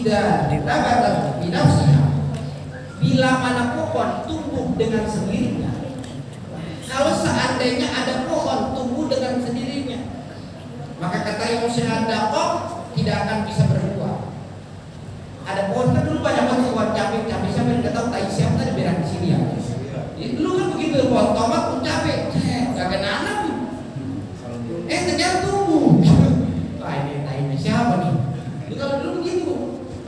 idza nabatat bi nafsiha, bila mana pohon tumbuh dengan sendirinya. Kalau seandainya ada pohon tumbuh dengan sendirinya, maka kata Imam Syahadakoh tidak akan bisa berbuah. Ada pohon kan dulu banyak banget pohon cabai siapa yang nggak tahu tai siapa tadi berak di sini ya. Jadi dulu kan begitu pohon tomat pun cabai, nggak kena anak. Ternyata tumbuh. Wah ini siapa nih? Itu kalau dulu begitu,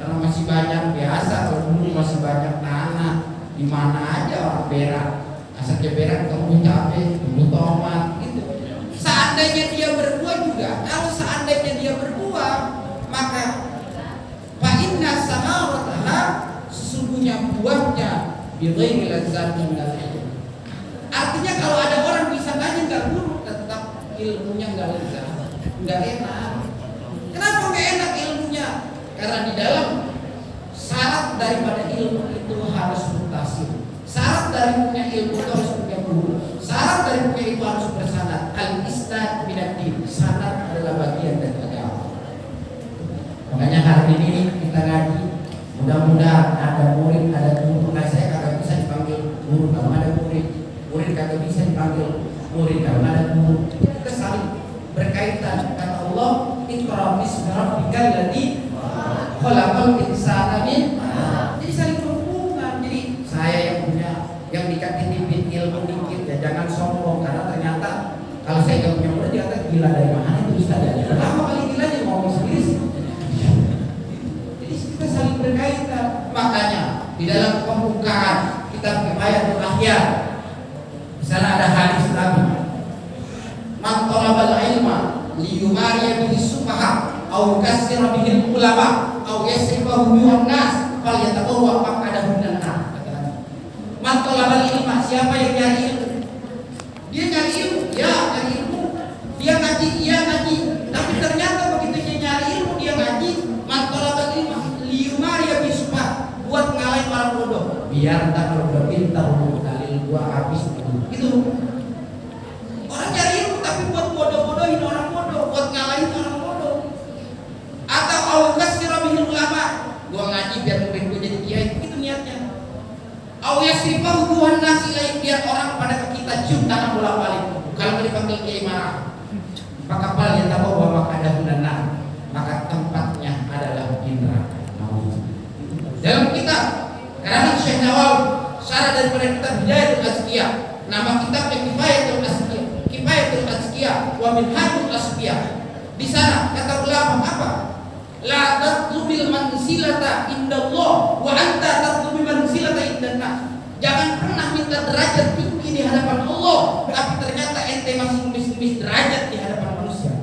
karena masih banyak biasa. Kalau dulu masih banyak tanah, di mana aja orang berak. Asal dia berak tumbuh cabai, tumbuh tomat, gitu. Seandainya dia berbuah juga, kalau seandainya dia berbuah, maka fa'inna samarataha, sesungguhnya buahnya bighairi lazzatin minal ilm. Artinya kalau ada orang bisa tanya nggak buruk, tetap ilmunya nggak lezat, nggak enak. Kenapa nggak enak ilmunya? Karena di dalam syarat daripada ilmu itu harus mutasil. Syarat dari punya ilmu itu harus punya guru. Syarat dari punya itu harus bersanad. Al-isnad minad-din. Sanad adalah bagian dari agama. Makanya hari ini kita ngaji, mudah-mudahan ada murid, ada guru. Nah, saya kagak bisa dipanggil guru kalau ada murid. Murid kagak bisa dipanggil murid kalau ada guru. Kita saling berkaitan. Kata Allah, Iqra bismi rabbikal ladzi khalaqal insana min 'alaq. Jadi saling berhubungan. Jadi saya yang punya, yang dikatipin ilmu dikit ya jangan sombong, karena ternyata kalau saya nggak punya murid dia gila dari mana itu Ustaz ya. Lama kali gilanya ngomong sendiri sih. Jadi kita saling berkaitan. Makanya di dalam pembukaan kitab Kifayatul Ahya di sana ada hadis Nabi. Man talabal ilma liyumariya bihi sufaha aw yukassira bihi ulama aw yasrifahu bihan nas falyatabawwa maq'adahu minan nar. Man talabal ilma, siapa yang nyari ilmu? Dia nyari ilmu, ya nyari ilmu. Dia ngaji, iya ngaji. Tapi ternyata begitu dia nyari ilmu, dia ngaji. Man talabal ilma liyumariya bihi sufaha, buat ngalahin orang bodoh. Biar entar kalau udah pintar dalil gua habis gitu. Orang nyari ilmu tapi buat bodoh-bodohin orang bodoh, buat ngalahin orang bodoh. Atau awkasira bihil ulama, gua ngaji biar murid gua jadi kiai, itu niatnya. Aw yasrifahu duhan nasi lain, biar orang pada ke kita cium tangan bolak-balik. Kalau dipanggil kiai marah, maka pal yang tahu bahwa ada benar, maka tempatnya adalah di neraka. Dalam kitab karena Syekh Nawawi, syarat daripada kitab Hidayatul Azkiyah, nama kitabnya Kifayatul Azkiyah, Kifayatul Azkiyah wa Minhajul Asfiyah. Di sana kata ulama apa? La tatlubil manzilata indallah wa anta tatlubil manzilata indannas. Jangan pernah minta derajat tinggi di hadapan Allah, tapi ternyata ente masih ngemis-ngemis derajat di hadapan manusia.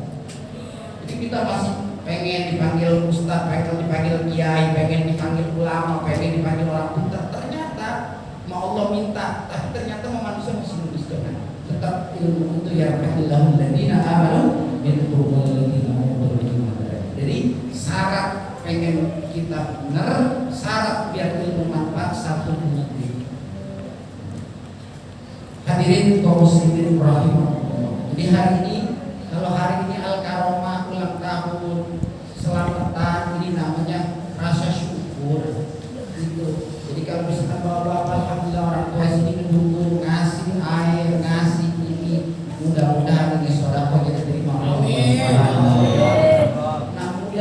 Jadi kita masih pengen dipanggil ustaz, pengen dipanggil kiai, pengen dipanggil ulama, pengen dipanggil orang pintar. Ternyata mau Allah minta, tapi ternyata manusia masih nulis dengan tetap ilmu itu ya fa'illahu alladziina aamanu minkum walladziina utul ilma. Jadi syarat pengen kita benar, syarat biar ilmu manfaat satu dengan ini. Hadirin kaum muslimin rahimahullah. Jadi hari ini, kalau hari ini Al-Karomah ulang tahun, selamatan, ini namanya rasa syukur gitu. Jadi kalau misalkan bapak alhamdulillah orang tua sini mendukung, ngasih air, ngasih ini, mudah-mudahan ini sedekah kita terima Allah. Namun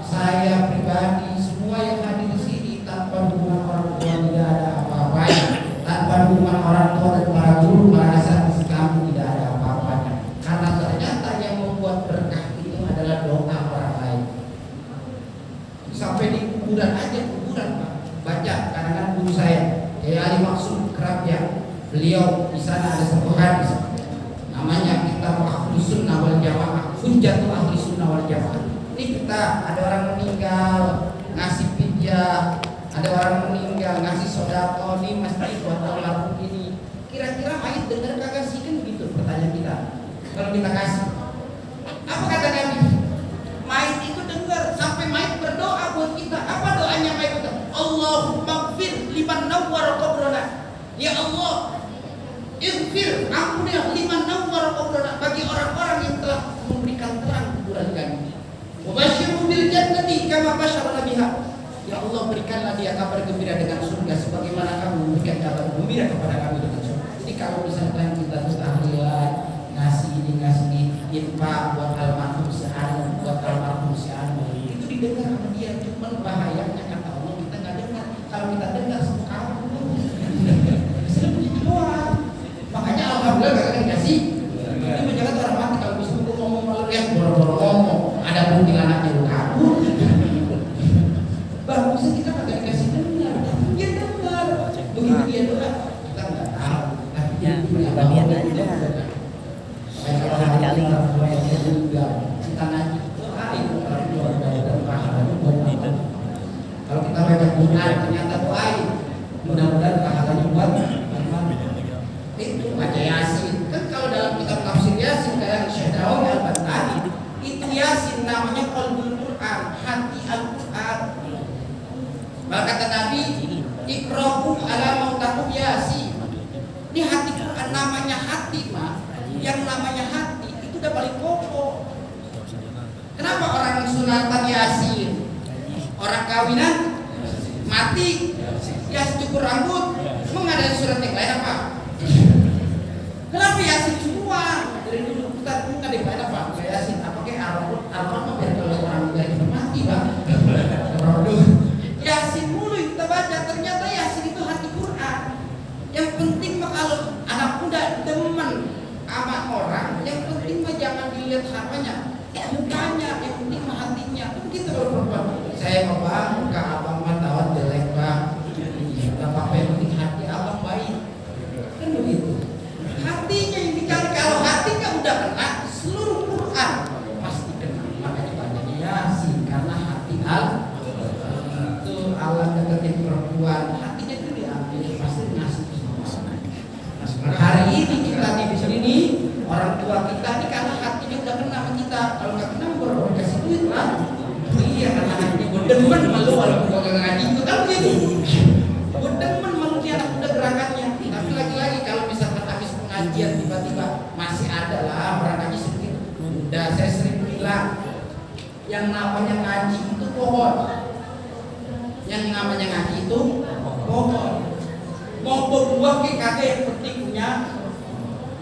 saya pribadi, semua yang hadir di sini tanpa dukungan orang tua tidak ada apa-apanya, tanpa dukungan orang tua dan para guru, para asatidz kamu tidak ada apa-apanya. Karena ternyata yang membuat berkah itu adalah doa orang lain. Sampai di kuburan aja, kuburan Pak, baca karangan guru saya, Kiai Ali Maksud Kerapia. Beliau di sana ada satu hadis, namanya kitab Ahlus Sunnah wal Jamaah, Hujjatul Ahli Sunnah wal Jamaah. Ini kita ada orang meninggal ngasih pidyah, ada orang meninggal ngasih sedekah di masjid buat almarhum ini. Kira-kira mayit dengar kagak sih, kan gitu pertanyaan kita. Kalau kita kasih, apa kata Nabi? Mayit itu dengar, sampai mayit berdoa buat kita. Apa doanya mayit itu? Allahumma ighfir liman nawwara qabrana. Ya Allah, ighfir, ampunilah liman nawwara qabrana, bagi orang-orang yang telah memberikan terang kuburan kami. Wa basyirhum bil jannati kama basyara biha. Ya Allah, berikanlah dia kabar gembira dengan surga sebagaimana kamu memberikan kabar gembira kepada kami dengan surga. Jadi kalau misalnya kita tuh tahlilan, ngasih ini, infak buat almarhum si Anu, buat almarhum si Anu, itu didengar sama dia. Cuman bahayanya kata Allah kita nggak dengar. Kalau kita dengar semua kamu, sebenarnya doang. Makanya alhamdulillah gak dikasih. Ini menjaga orang mati kalau bisa ngomong malu ya boro-boro ngomong. Ada mungkin anaknya lu kabur. Bagusnya kita nggak dikasih dengar, tapi dia dengar. Begitu dia doa, kita nggak tahu. Tapi dia bagian aja. kalau sekali juga kita ngaji doain orang tua dan pahalanya buat kita. Kalau kita baca Quran ternyata doain, mudah-mudahan pahalanya buat itu baca Yasin. Kan kalau dalam kitab tafsir Yasin kayak Syekh Nawawi Al-Bantani, itu Yasin namanya qalbul Quran, hati Al-Quran. Maka kata Nabi, iqra'u ala mautakum Yasin. Ini hati Quran, namanya hati mah. Yang namanya hati itu udah paling pokok. Kenapa orang sunatan Yasin, orang kawinan mati Yasin cukur rambut, emang ada surat yang lain apa? Kenapa Yasin semua? Dari dulu kita nggak ada yang lain apa? Kayak Yasin, apa kayak Al-Quran biar kalau orang dari mati bang. Yasin mulu kita baca, ternyata Yasin itu hati Quran. Yang penting mah kalau anak muda demen sama orang, yang penting mah jangan dilihat hartanya, mukanya, yang penting mah hatinya. Begitu kalau perempuan. Saya mau bang, muka abang mah tawar jelek bang. Gak apa-apa, yang penting hati abang baik. Kan begitu. Hatinya yang dicari. Kalau hatinya udah kena, seluruh Quran pasti kena. Makanya bacanya Yasin karena hati itu Allah deketin perempuan, hatinya itu diambil pasti ngasih semua. Hari ini kita di sini orang tua kita ini karena hatinya udah kena sama kita. Kalau nggak kena baru kasih duit lah. Iya karena hatinya gue demen malu walaupun gue nggak ngaji itu kan begitu. Gue demen malu dia anak muda gerakannya. Tapi lagi-lagi kalau misalkan habis pengajian tiba-tiba masih ada lah orang ngaji sedikit. Udah saya sering bilang yang namanya ngaji itu pohon. Yang namanya ngaji itu pohon. Mau berbuah ke kagak yang penting punya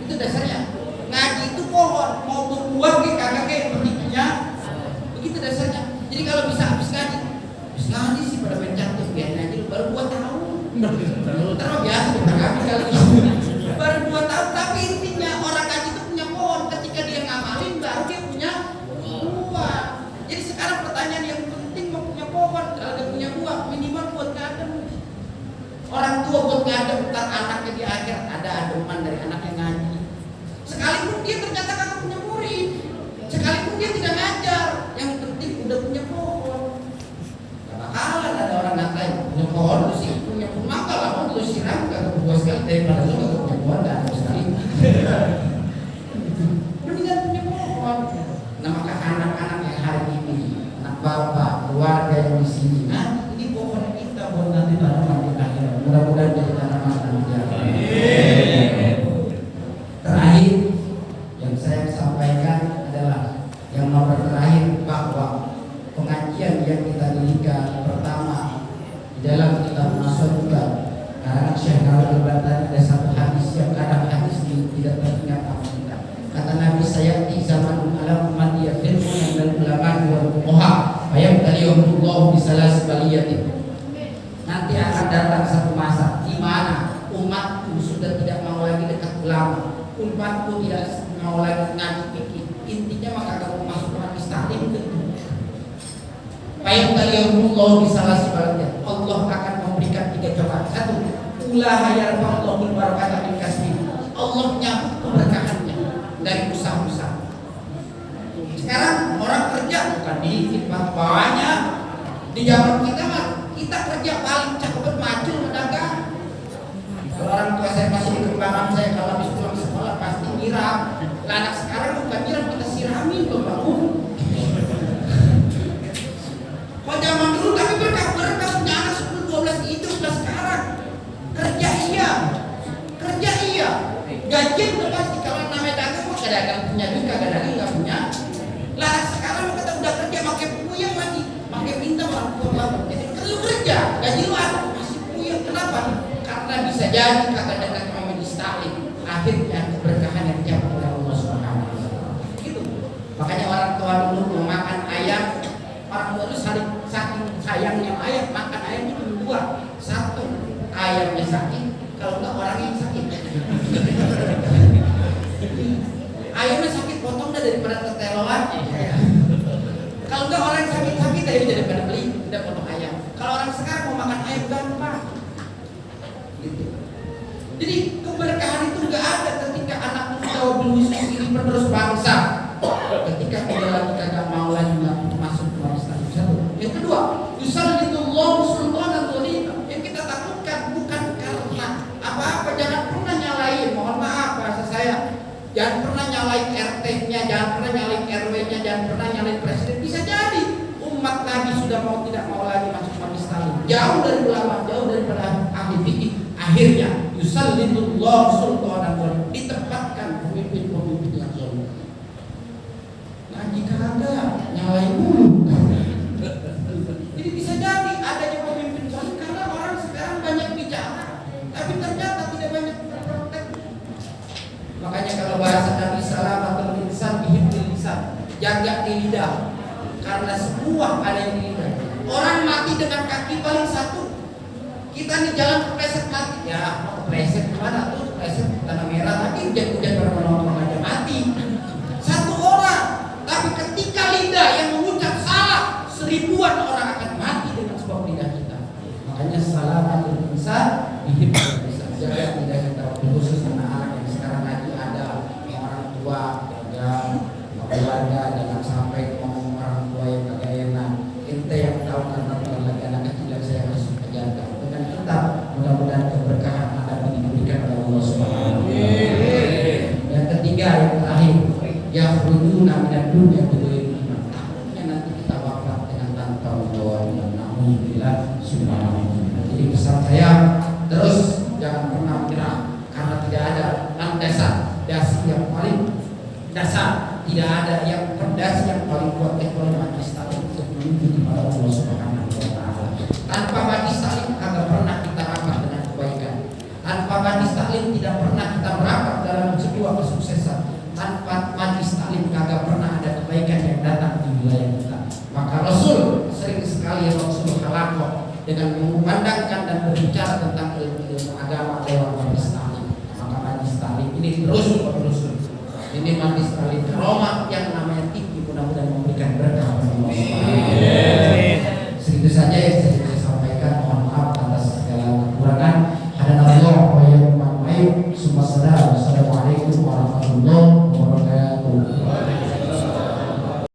itu dasarnya. Ngaji itu pohon, mau berbuah ke kagak yang penting punya begitu dasarnya. Jadi kalau bisa habis ngaji sih pada mencantum biarin aja lu baru 2 tahun. Terus biasa kita kami kali baru 2 tahun, tapi intinya orang ngaji itu punya pohon. Ketika dia ngamalin baru dia punya buah. Jadi sekarang pertanyaan yang penting mau punya pohon, kalau dia punya buah minimal buat ngadem. Orang tua buat ngadem, ntar anaknya di akhir ada ademan dari anak yang ngaji. Sekalipun dia ternyata kagak punya murid, sekalipun dia tidak ngajar, yang penting udah punya pohon. Gak bakalan ada orang ngatain punya pohon lu sih, punya pohon maka lama lu siram kagak buah sekali daripada lu kagak punya pohon dan sekali. Mendingan punya pohon. Nah maka anak-anak yang hari ini, anak bapak, keluarga yang di sini, nah ini pohon kita buat nanti tanaman di akhirat. Mudah-mudahan jadi tanaman yang terakhir yang saya sampaikan adalah yang nomor terakhir bahwa pengajian yang kita dirikan pertama di dalam kitab Nasrullah karena Syekh Nawawi Al-Bantani ada satu hadis yang kadang hadis ini tidak teringat sama kita. Kata Nabi, saya di zaman ala umat yafirmu yang dan ulama wal fuqaha ayat taliyahullahu bisalas baliyatin. Nanti akan datang satu masa di mana umatku sudah tidak mau lagi dekat ulama, umatku tidak mau lagi ngaji fikih. Intinya maka kamu masuk hadis taklim tentu. Ayat taliyahullahu bisalas baliyatin. Allah akan memberikan 3 cobaan. 1, ulah yarfa'ullahu barakatan min kasbi. Allah nyabut keberkahannya dari usaha-usaha. Sekarang orang kerja bukan dikit banyak. Di zaman kita mah kita kerja paling cakep maju pedagang. Kalau orang tua saya masih di kembangan saya kalau habis pulang sekolah pasti nyiram. Lah anak sekarang bukan nyiram, kita siramin loh bangun. Kalau zaman dulu kami berkah punya anak 10, 12 itu sudah sekarang. Kerja iya. Gajian udah pasti kalau namanya dagang mah kadang punya duit, kadang nggak punya. Lah sekarang kita udah kerja pakai puyeng lagi, pakai minta orang tua banget. Jadi kalau jadi kata dekat majelis taklim, akhirnya keberkahan yang jauh dari Allah Subhanahu wa taala. Gitu. Makanya orang tua dulu makan ayam, orang tua itu saking sayangnya ayam, makan ayam itu dua. Satu, ayamnya sakit, kalau enggak orang yang sakit. Ayamnya sakit, potong dah daripada teteloan. Kalau enggak orang sakit-sakit aja daripada beli, udah potong ayam. Kalau orang sekarang mau makan ayam gampang. Gitu. Jadi keberkahan itu enggak ada ketika anak muda berusaha ini penerus bangsa. Ketika dia lagi kagak mau lagi masuk ke Islam. Satu. Yang kedua, yusallitullahu sultanan dzalima. Yang kita takutkan bukan karena apa-apa, jangan pernah nyalain, mohon maaf bahasa saya. Jangan pernah nyalain RT-nya, jangan pernah nyalain RW-nya, jangan pernah nyalain presiden. Bisa jadi umat Nabi sudah mau tidak mau lagi masuk majelis taklim. Jauh dari ulama, jauh daripada ahli fikih. Akhirnya yusallitullahu sultanan dzalima, ditempatkan pemimpin-pemimpin yang zalim. Nah, jika ada nyalain dulu. Jadi bisa jadi adanya pemimpin zalim karena orang sekarang banyak bicara, tapi ternyata tidak banyak berpraktek. Makanya kalau bahasa Nabi salamatul insan bihifdzil lisan, jaga di lidah, karena semua ada yang di lidah. Orang mati dengan kaki paling satu. Kita nih jalan kepleset mati, ya mau kepleset kemana tuh? Kepleset tanah merah, tapi hujan-hujan baru nongkrong aja mati. Satu orang, tapi ketika lidah yang mengucap salah, 1000-an orang akan mati dengan sebab lidah kita. Makanya salamatul insan bihifdzil lisan, jaga lidah kita, khusus anak-anak yang sekarang lagi ada orang tua, jaga keluarga, jangan sampai ngomong orang tua yang kagak enak. Ente yang tahu karena lagi anak kecil yang saya harus menjaga. Dengan kita mudah-mudahan keberkahan ada diberikan oleh Allah Subhanahu wa taala. Yang ketiga, yang terakhir, yakhrujuna minad dunya bighairi iman. Takutnya nanti kita wafat dengan tanpa membawa iman. Alhamdulillah subhanallah. Jadi pesan saya, terus jangan pernah menyerah karena tidak ada dasi yang paling dasar, tidak ada yang perdasi yang paling kuat kecuali majelis taklim untuk menuju kepada Allah Subhanahu wa taala. Tanpa majelis taklim kagak pernah kita rapat dengan kebaikan. Tanpa majelis taklim tidak pernah kita merapat dalam sebuah kesuksesan. Tanpa majelis taklim kagak pernah ada kebaikan yang datang di wilayah kita. Maka Rasul sering sekali Rasul halaqah dengan memandangkan dan berbicara tentang ilmu agama lewat majelis taklim. Maka majelis taklim ini terus. Ini majelis taklim Roma yang